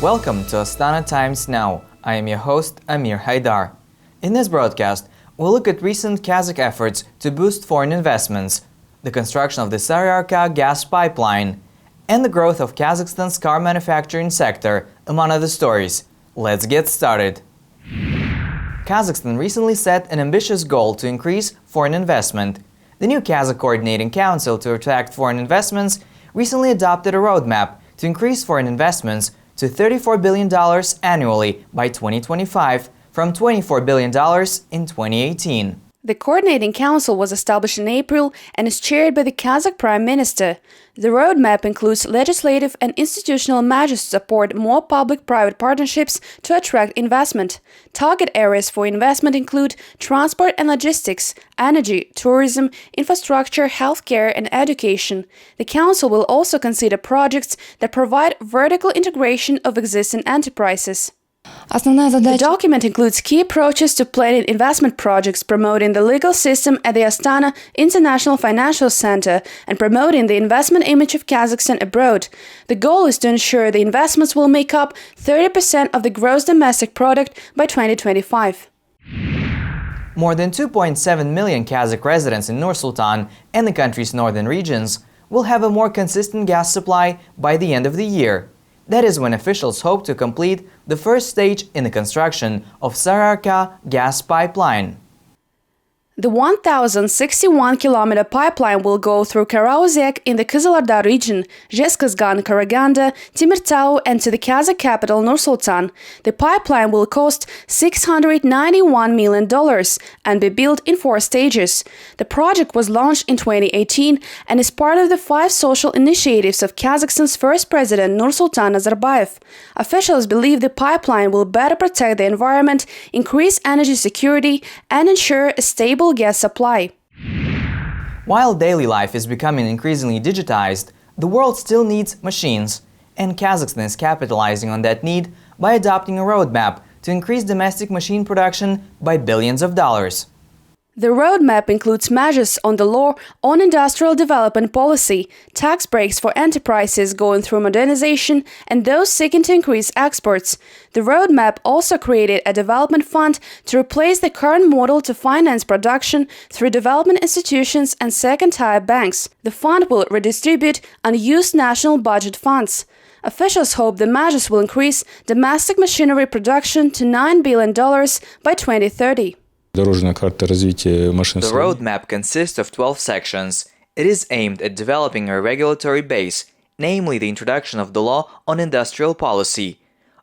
Welcome to Astana Times Now. I am your host, Amir Haidar. In this broadcast, we'll look at recent Kazakh efforts to boost foreign investments, the construction of the Saryarka gas pipeline, and the growth of Kazakhstan's car manufacturing sector, among other stories. Let's get started. Kazakhstan recently set an ambitious goal to increase foreign investment. The new Kazakh Coordinating Council to attract foreign investments recently adopted a roadmap to increase foreign investments to $34 billion annually by 2025 from $24 billion in 2018. The Coordinating Council was established in April and is chaired by the Kazakh Prime Minister. The roadmap includes legislative and institutional measures to support more public-private partnerships to attract investment. Target areas for investment include transport and logistics, energy, tourism, infrastructure, healthcare, and education. The Council will also consider projects that provide vertical integration of existing enterprises. The document includes key approaches to planning investment projects, promoting the legal system at the Astana International Financial Center, and promoting the investment image of Kazakhstan abroad. The goal is to ensure the investments will make up 30% of the gross domestic product by 2025. More than 2.7 million Kazakh residents in Nur-Sultan and the country's northern regions will have a more consistent gas supply by the end of the year. That is when officials hope to complete the first stage in the construction of Saryarka gas pipeline. The 1,061-kilometer pipeline will go through Karauzek in the Kızıldağ region, Zhezkazgan, Karaganda, Temirtau, and to the Kazakh capital Nur-Sultan. The pipeline will cost $691 million and be built in 4 stages. The project was launched in 2018 and is part of the 5 social initiatives of Kazakhstan's first president Nursultan Nazarbayev. Officials believe the pipeline will better protect the environment, increase energy security, and ensure a stable gas supply. While daily life is becoming increasingly digitized, the world still needs machines, and Kazakhstan is capitalizing on that need by adopting a roadmap to increase domestic machine production by billions of dollars. The roadmap includes measures on the law on industrial development policy, tax breaks for enterprises going through modernization, and those seeking to increase exports. The roadmap also created a development fund to replace the current model to finance production through development institutions and second-tier banks. The fund will redistribute unused national budget funds. Officials hope the measures will increase domestic machinery production to $9 billion by 2030. The roadmap consists of 12 sections. It is aimed at developing a regulatory base, namely the introduction of the law on industrial policy.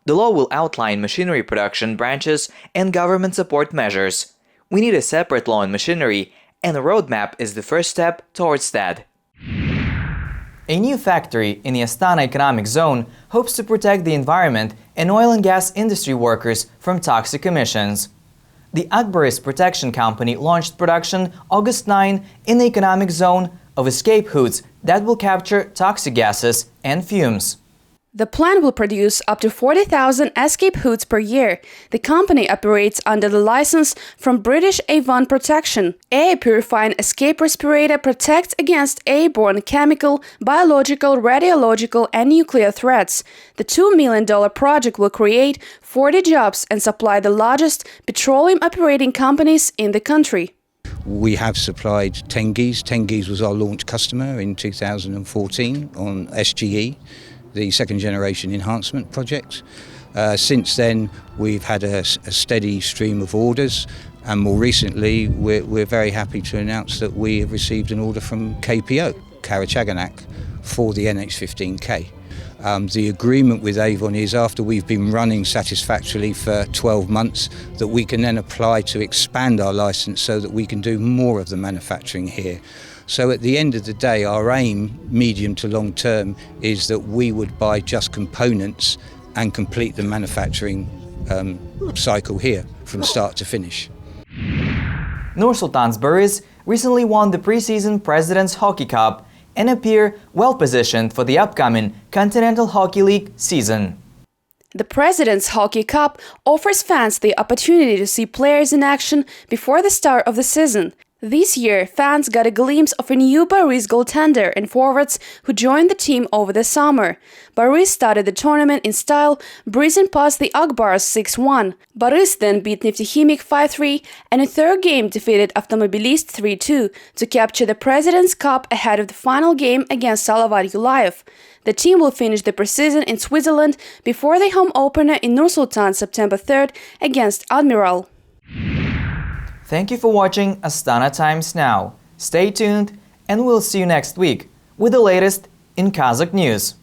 The law will outline machinery production branches and government support measures. We need a separate law on machinery, and the roadmap is the first step towards that. A new factory in the Astana economic zone hopes to protect the environment and oil and gas industry workers from toxic emissions. The Akbaris Protection Company launched production August 9 in the economic zone of escape hoods that will capture toxic gases and fumes. The plant will produce up to 40,000 escape hoods per year. The company operates under the license from British Avon Protection. Air purifying escape respirator protects against airborne chemical, biological, radiological, and nuclear threats. The $2 million project will create 40 jobs and supply the largest petroleum operating companies in the country. We have supplied Tengiz. Tengiz was our launch customer in 2014 on SGE, the second generation enhancement project. Since then, we've had a steady stream of orders, and more recently, we're very happy to announce that we have received an order from KPO, Karachaganak, for the NX-15K. The agreement with Avon is after we've been running satisfactorily for 12 months, that we can then apply to expand our license so that we can do more of the manufacturing here. So at the end of the day, our aim, medium to long term, is that we would buy just components and complete the manufacturing cycle here from start to finish. Nur-Sultan's Boris recently won the preseason President's Hockey Cup and appear well-positioned for the upcoming Continental Hockey League season. The President's Hockey Cup offers fans the opportunity to see players in action before the start of the season. This year, fans got a glimpse of a new Baris goaltender and forwards who joined the team over the summer. Baris started the tournament in style, breezing past the Akbars 6-1. Baris then beat Neftekhimik 5-3 and in third game defeated Avtomobilist 3-2 to capture the President's Cup ahead of the final game against Salavat Yulayev. The team will finish the preseason in Switzerland before the home opener in Nur-Sultan September 3rd against Admiral. Thank you for watching Astana Times Now. Stay tuned and we'll see you next week with the latest in Kazakh news.